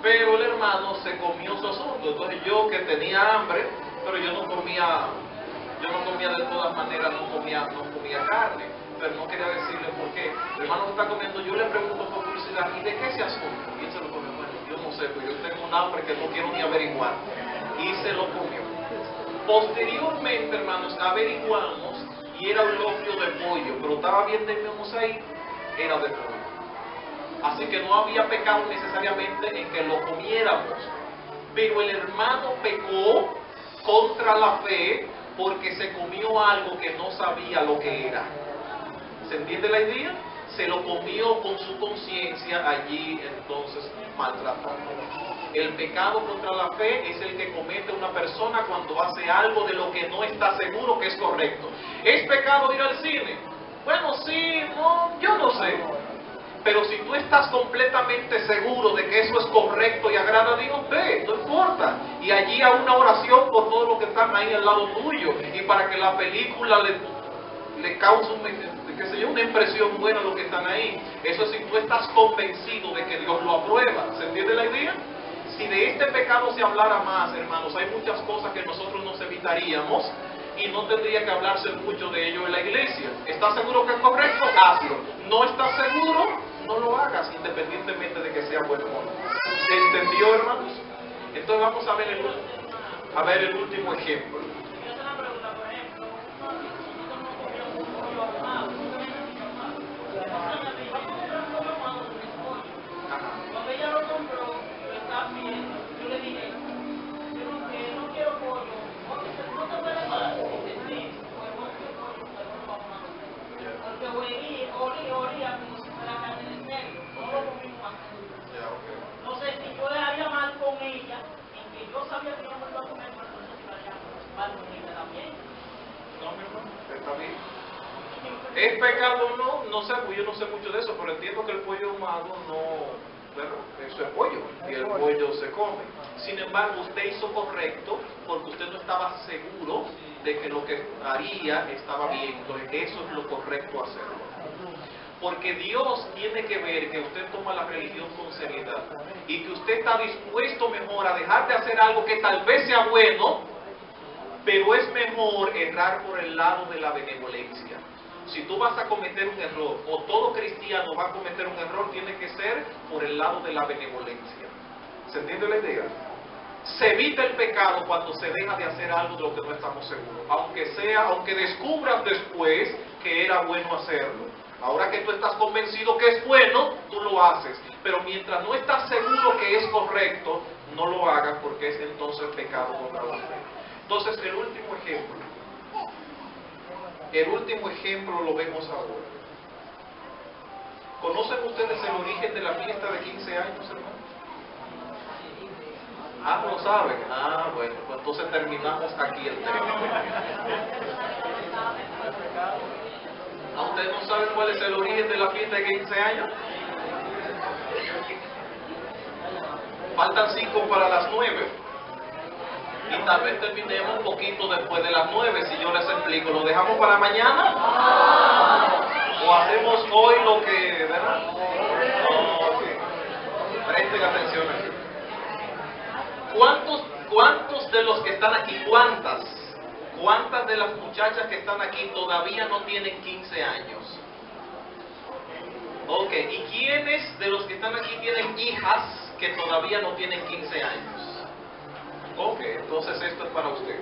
Pero el hermano se comió su asunto. Entonces yo, que tenía hambre, pero yo no comía de todas maneras, no comía carne. Pero no quería decirle por qué. El hermano está comiendo, yo le pregunto por curiosidad, ¿y de qué es ese asunto? Y él se lo comió. Bueno, yo no sé, pero yo tengo un hambre que no quiero ni averiguar. Y se lo comió. Posteriormente, hermanos, averiguamos y era un locrio de pollo, pero estaba bien desmenuzado ahí, era de pollo. Así que no había pecado necesariamente en que lo comiéramos. Pero el hermano pecó contra la fe porque se comió algo que no sabía lo que era. ¿Se entiende la idea? Se lo comió con su conciencia allí, entonces maltratando. El pecado contra la fe es el que comete una persona cuando hace algo de lo que no está seguro que es correcto. ¿Es pecado ir al cine? Bueno, sí, no, yo no sé. Pero si tú estás completamente seguro de que eso es correcto y agrada a Dios, ve, no importa. Y allí a una oración por todos los que están ahí al lado tuyo. Y para que la película le cause una impresión buena a los que están ahí. Eso si tú estás convencido de que Dios lo aprueba. ¿Se entiende la idea? Si de este pecado se hablara más, hermanos, hay muchas cosas que nosotros nos evitaríamos y no tendría que hablarse mucho de ello en la iglesia. ¿Estás seguro que es correcto? Hazlo. ¿No estás seguro? No lo hagas, independientemente de que sea bueno o no. ¿Se entendió, hermanos? Entonces vamos a ver el último ejemplo. Yo te una pregunta, por ejemplo, nosotros no comíamos un pollo ahumado, simplemente ahumado. Entonces, vamos a comprar un pollo ahumado con un pollo. Ajá. Cuando ella lo compró, lo estaba pidiendo, yo le dije, no quiero pollo, no te puedes más. Dice, sí, pues no quiero pollo, pero no lo vamos a comer. Porque olía como si fuera carne de cerdo, no lo comimos así. Ya, ok. No sé si yo dejaría mal con ella, en que yo sabía que no me lo iba a comer, pero no sé si lo haría mal con ella también. No, mi hermano, está bien. ¿Es pecado o no? No sé, yo no sé mucho de eso, pero entiendo que el pollo ahumado no, ¿verdad? Eso es pollo, y el pollo se come. Sin embargo, usted hizo correcto porque usted no estaba seguro de que lo que haría estaba bien. Entonces, eso es lo correcto hacerlo. Porque Dios tiene que ver que usted toma la religión con seriedad y que usted está dispuesto mejor a dejar de hacer algo que tal vez sea bueno, pero es mejor errar por el lado de la benevolencia. Si tú vas a cometer un error, o todo cristiano va a cometer un error, tiene que ser por el lado de la benevolencia. ¿Se entiende la idea? Se evita el pecado cuando se deja de hacer algo de lo que no estamos seguros, aunque descubras después que era bueno hacerlo. Ahora que tú estás convencido que es bueno, tú lo haces. Pero mientras no estás seguro que es correcto, no lo hagas porque es entonces pecado contra la fe. Entonces, el último ejemplo lo vemos ahora. ¿Conocen ustedes el origen de la fiesta de 15 años, hermano? Ah, ¿lo saben? Ah, bueno, pues entonces terminamos aquí el tema. ¿A ustedes no saben cuál es el origen de la fiesta de 15 años? Faltan 5 para las 9. Y tal vez terminemos un poquito después de las 9, si yo les explico. ¿Lo dejamos para mañana? ¿O hacemos hoy lo que, verdad? Ok. Presten atención aquí. ¿Cuántos de los que están aquí, cuántas de las muchachas que están aquí todavía no tienen 15 años? Ok, ¿y quiénes de los que están aquí tienen hijas que todavía no tienen 15 años? Ok, entonces esto es para ustedes.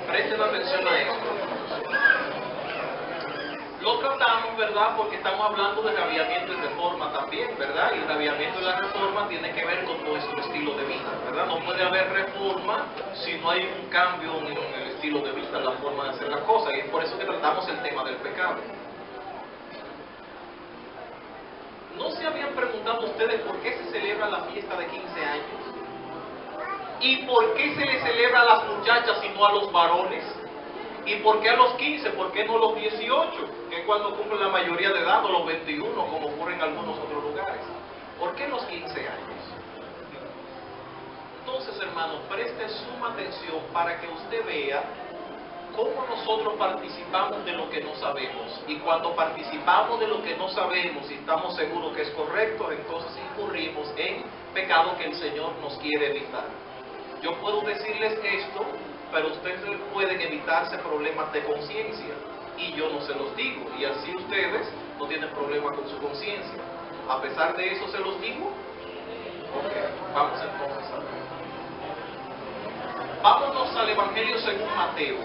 Presten atención a esto. Lo tratamos, ¿verdad? Porque estamos hablando de reavivamiento y reforma también, ¿verdad? Y el reavivamiento y la reforma tiene que ver con nuestro estilo de vida, ¿verdad? No puede haber reforma si no hay un cambio en el estilo de vida, en la forma de hacer las cosas. Y es por eso que tratamos el tema del pecado. ¿No se habían preguntado ustedes por qué se celebra la fiesta de 15 años? ¿Y por qué se le celebra a las muchachas y no a los varones? ¿Y por qué a los 15? ¿Por qué no a los 18? Que es cuando cumplen la mayoría de edad, o los 21, como ocurre en algunos otros lugares. ¿Por qué los 15 años? Entonces, hermanos, preste suma atención para que usted vea cómo nosotros participamos de lo que no sabemos. Y cuando participamos de lo que no sabemos y estamos seguros que es correcto, entonces incurrimos en pecado que el Señor nos quiere evitar. Yo puedo decirles esto, pero ustedes pueden evitarse problemas de conciencia y yo no se los digo, y así ustedes no tienen problema con su conciencia. A pesar de eso, ¿se los digo? Ok, vamos entonces a ver. Vámonos al Evangelio según Mateo.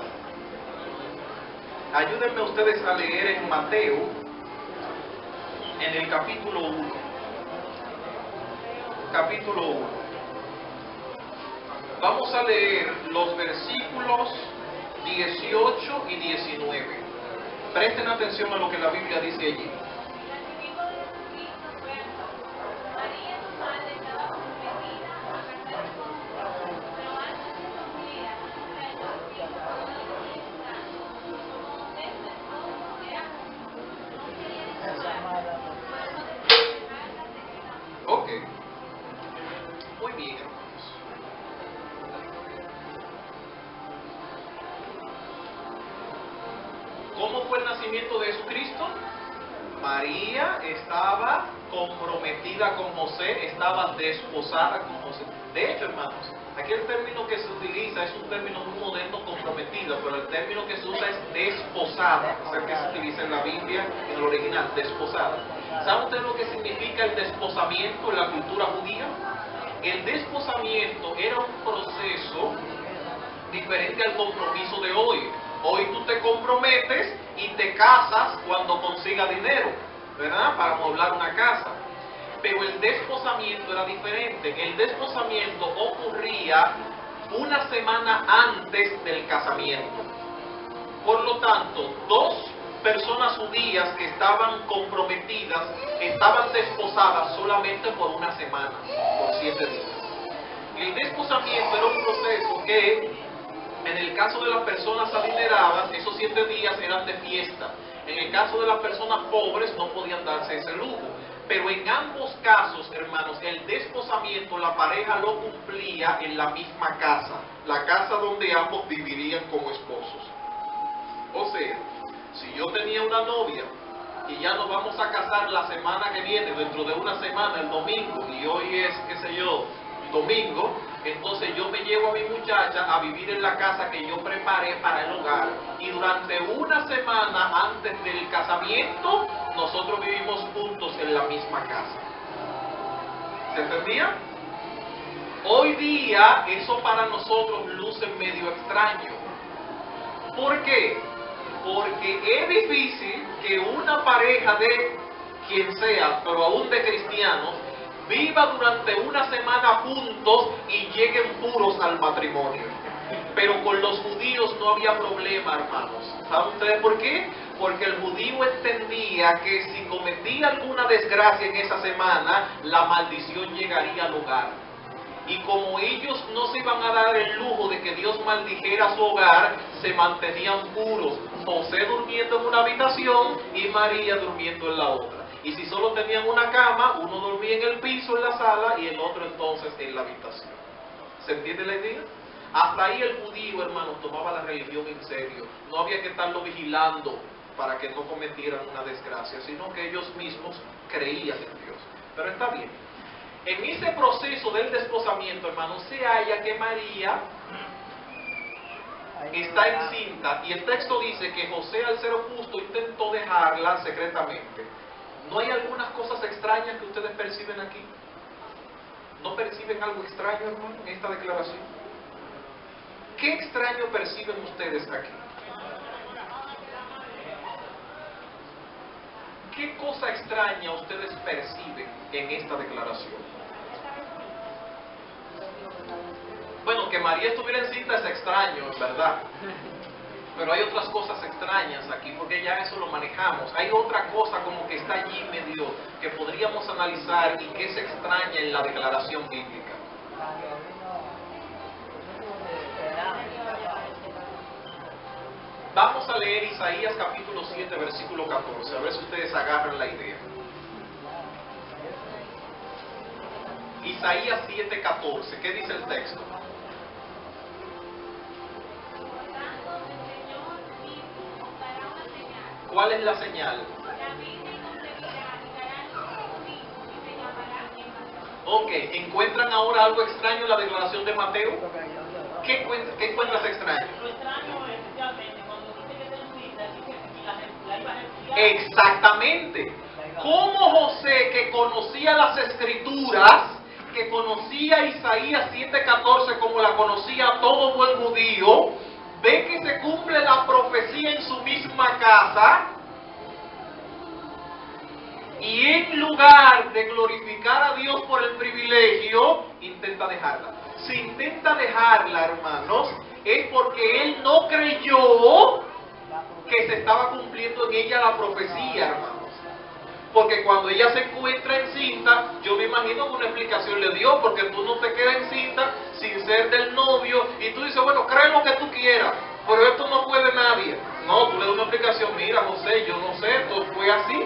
Ayúdenme ustedes a leer en Mateo, en el capítulo 1. Capítulo 1. Vamos a leer los versículos 18 y 19. Presten atención a lo que la Biblia dice allí. Ok. Muy bien, hermanos. fue el nacimiento de Jesucristo? María estaba comprometida con José, estaba desposada con José. De hecho, hermanos, aquí el término que se utiliza es un término muy moderno, comprometida, pero el término que se usa es desposada, es el que se utiliza en la Biblia, en el original, desposada. ¿Saben ustedes lo que significa el desposamiento en la cultura judía? El desposamiento era un proceso diferente al compromiso de hoy. Hoy tú te comprometes y te casas cuando consigas dinero, ¿verdad? Para amueblar una casa. Pero el desposamiento era diferente. El desposamiento ocurría una semana antes del casamiento. Por lo tanto, dos personas judías que estaban comprometidas estaban desposadas solamente por una semana, por 7 días. El desposamiento era un proceso que, en el caso de las personas adineradas, esos 7 días eran de fiesta. En el caso de las personas pobres no podían darse ese lujo. Pero en ambos casos, hermanos, el desposamiento, la pareja lo cumplía en la misma casa. La casa donde ambos vivirían como esposos. O sea, si yo tenía una novia y ya nos vamos a casar la semana que viene, dentro de una semana, el domingo, y hoy es, qué sé yo, domingo, entonces yo me llevo a mi muchacha a vivir en la casa que yo preparé para el hogar. Y durante una semana antes del casamiento, nosotros vivimos juntos en la misma casa. ¿Se entendía? Hoy día eso para nosotros luce medio extraño. ¿Por qué? Porque es difícil que una pareja de quien sea, pero aún de cristianos, viva durante una semana juntos y lleguen puros al matrimonio. Pero con los judíos no había problema, hermanos. ¿Saben ustedes por qué? Porque el judío entendía que si cometía alguna desgracia en esa semana, la maldición llegaría al hogar. Y como ellos no se iban a dar el lujo de que Dios maldijera su hogar, se mantenían puros. José durmiendo en una habitación y María durmiendo en la otra. Y si solo tenían una cama, uno dormía en el piso, en la sala, y el otro entonces en la habitación. ¿Se entiende la idea? Hasta ahí el judío, hermanos, tomaba la religión en serio. No había que estarlo vigilando para que no cometieran una desgracia, sino que ellos mismos creían en Dios. Pero está bien. En ese proceso del desposamiento, hermanos, se halla que María está encinta, y el texto dice que José, al ser justo, intentó dejarla secretamente. ¿No hay algunas cosas extrañas que ustedes perciben aquí? ¿No perciben algo extraño, hermano, en esta declaración? ¿Qué extraño perciben ustedes aquí? ¿Qué cosa extraña ustedes perciben en esta declaración? Bueno, que María estuviera encinta es extraño, es verdad. Pero hay otras cosas extrañas aquí, porque ya eso lo manejamos. Hay otra cosa como que está allí medio, que podríamos analizar y que es extraña en la declaración bíblica. Vamos a leer Isaías capítulo 7, versículo 14, a ver si ustedes agarran la idea. Isaías 7, 14, ¿qué dice el texto? ¿Cuál es la señal? Ok, ¿encuentran ahora algo extraño en la declaración de Mateo? ¿Qué encuentras extraño? Lo extraño es especialmente cuando dice que se encinta, dice que la iba a estudiar. Exactamente. ¿Cómo José, que conocía las escrituras, que conocía Isaías 7:14 como la conocía todo buen judío, ve que se cumple la profecía en su misma casa y en lugar de glorificar a Dios por el privilegio, intenta dejarla? Si intenta dejarla, hermanos, es porque él no creyó que se estaba cumpliendo en ella la profecía, hermanos. Porque cuando ella se encuentra encinta, yo me imagino que una explicación le dio, porque tú no te quedas encinta sin ser del novio, y tú dices, bueno, cree lo que tú quieras, pero esto no puede nadie. No, tú le das una explicación, mira José, yo no sé, esto fue así.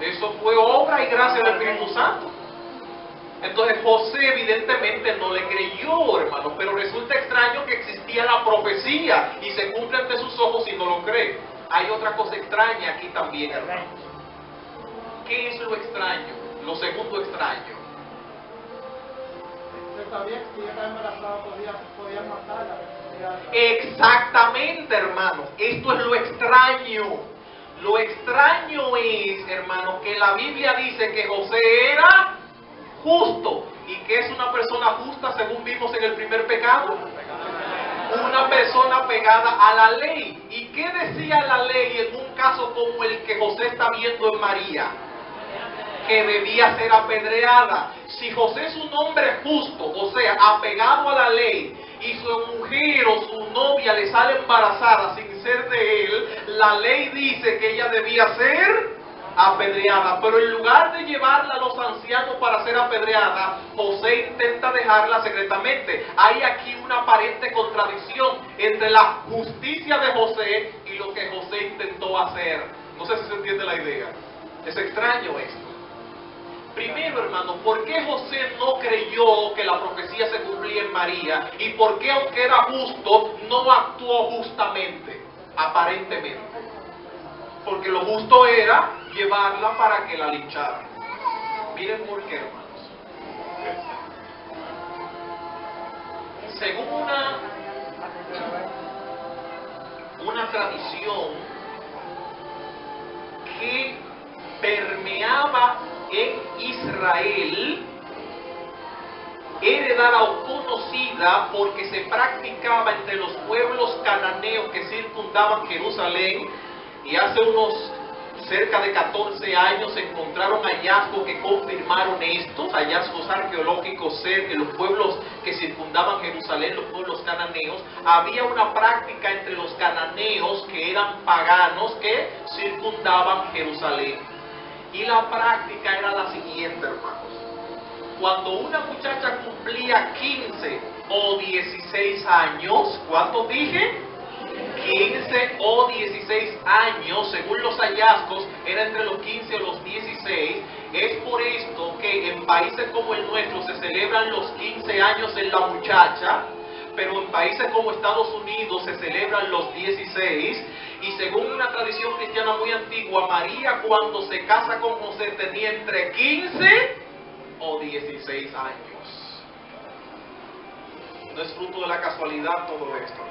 Eso fue obra y gracia del Espíritu Santo. Entonces José evidentemente no le creyó, hermano, pero resulta extraño que existía la profecía y se cumple ante sus ojos y no lo cree. hay otra cosa extraña aquí también, hermanos. ¿Qué es lo extraño? Lo segundo extraño. Se sabía que si ella estaba embarazada podía matarla. Exactamente, hermanos. Esto es lo extraño. Lo extraño es, hermanos, que la Biblia dice que José era justo. ¿Y que es una persona justa según vimos en el primer pecado? Una persona pegada a la ley. ¿Y qué decía la ley en un caso como el que José está viendo en María? Que debía ser apedreada. Si José es un hombre justo, o sea, apegado a la ley, y su mujer o su novia le sale embarazada sin ser de él, la ley dice que ella debía ser apedreada. Pero en lugar de llevarla a los ancianos para ser apedreada, José intenta dejarla secretamente. Hay aquí una aparente contradicción entre la justicia de José y lo que José intentó hacer. No sé si se entiende la idea. Es extraño esto. Primero, hermano, ¿por qué José no creyó que la profecía se cumplía en María? ¿Y por qué, aunque era justo, no actuó justamente, aparentemente? Porque lo justo era llevarla para que la lincharan. Miren por qué, hermanos. Según una tradición que permeaba en Israel, heredada o conocida porque se practicaba entre los pueblos cananeos que circundaban Jerusalén, y hace unos cerca de 14 años se encontraron hallazgos que confirmaron estos hallazgos arqueológicos en los pueblos que circundaban Jerusalén, los pueblos cananeos. Había una práctica entre los cananeos que eran paganos que circundaban Jerusalén. Y la práctica era la siguiente, hermanos. Cuando una muchacha cumplía 15 o 16 años, ¿cuántos dije? 15 o 16 años, según los hallazgos, era entre los 15 o los 16. Es por esto que en países como el nuestro se celebran los 15 años en la muchacha, pero en países como Estados Unidos se celebran los 16. Y según una tradición cristiana muy antigua, María cuando se casa con José tenía entre 15 o 16 años. No es fruto de la casualidad todo esto.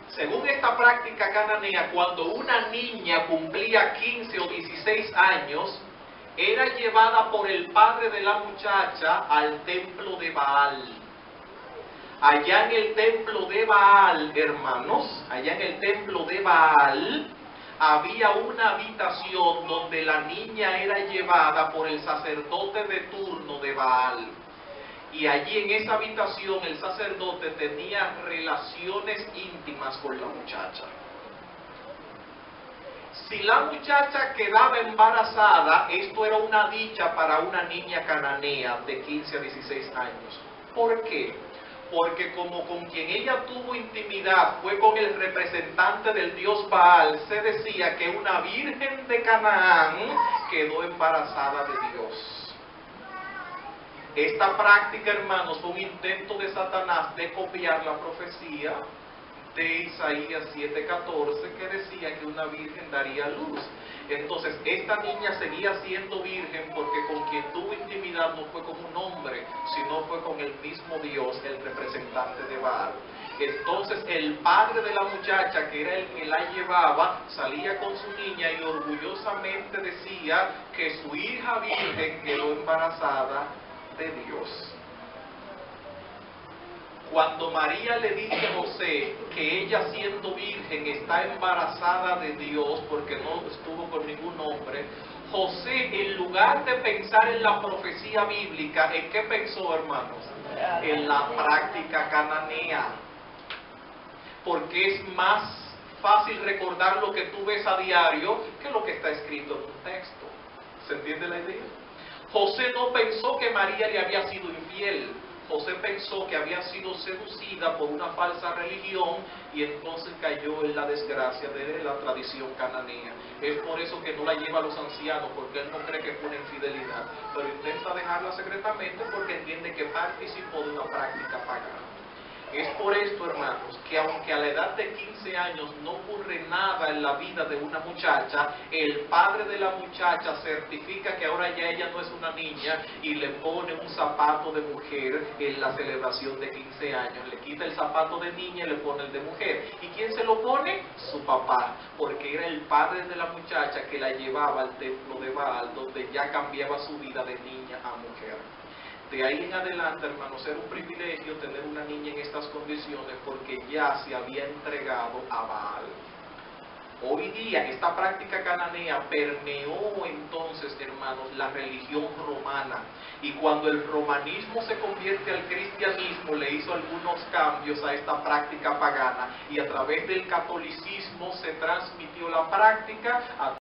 Según esta práctica cananea, cuando una niña cumplía 15 o 16 años, era llevada por el padre de la muchacha al templo de Baal. Allá en el templo de Baal, hermanos, allá en el templo de Baal, había una habitación donde la niña era llevada por el sacerdote de turno de Baal. Y allí en esa habitación el sacerdote tenía relaciones íntimas con la muchacha. Si la muchacha quedaba embarazada, esto era una dicha para una niña cananea de 15 a 16 años. ¿Por qué? Porque como con quien ella tuvo intimidad fue con el representante del dios Baal, se decía que una virgen de Canaán quedó embarazada de Dios. Esta práctica, hermanos, fue un intento de Satanás de copiar la profecía de Isaías 7:14 que decía que una virgen daría luz. Entonces, esta niña seguía siendo virgen porque con quien tuvo intimidad no fue con un hombre, sino fue con el mismo Dios, el representante de Baal. Entonces, el padre de la muchacha, que era el que la llevaba, salía con su niña y orgullosamente decía que su hija virgen quedó embarazada de Dios. Cuando María le dice a José que ella siendo virgen está embarazada de Dios porque no estuvo con ningún hombre, José, en lugar de pensar en la profecía bíblica, ¿en qué pensó, hermanos? En la práctica cananea. Porque es más fácil recordar lo que tú ves a diario que lo que está escrito en un texto. ¿Se entiende la idea? José no pensó que María le había sido infiel. José pensó que había sido seducida por una falsa religión y entonces cayó en la desgracia de la tradición cananea. Es por eso que no la lleva a los ancianos, porque él no cree que fue una infidelidad, pero intenta dejarla secretamente porque entiende que participó de una práctica pagana. Es por esto, hermanos, que aunque a la edad de 15 años no ocurre nada en la vida de una muchacha, el padre de la muchacha certifica que ahora ya ella no es una niña y le pone un zapato de mujer en la celebración de 15 años. Le quita el zapato de niña y le pone el de mujer. ¿Y quién se lo pone? Su papá, porque era el padre de la muchacha que la llevaba al templo de Baal, donde ya cambiaba su vida de niña a mujer. De ahí en adelante, hermanos, era un privilegio tener una niña en estas condiciones porque ya se había entregado a Baal. Hoy día esta práctica cananea permeó entonces, hermanos, la religión romana, y cuando el romanismo se convierte al cristianismo le hizo algunos cambios a esta práctica pagana, y a través del catolicismo se transmitió la práctica a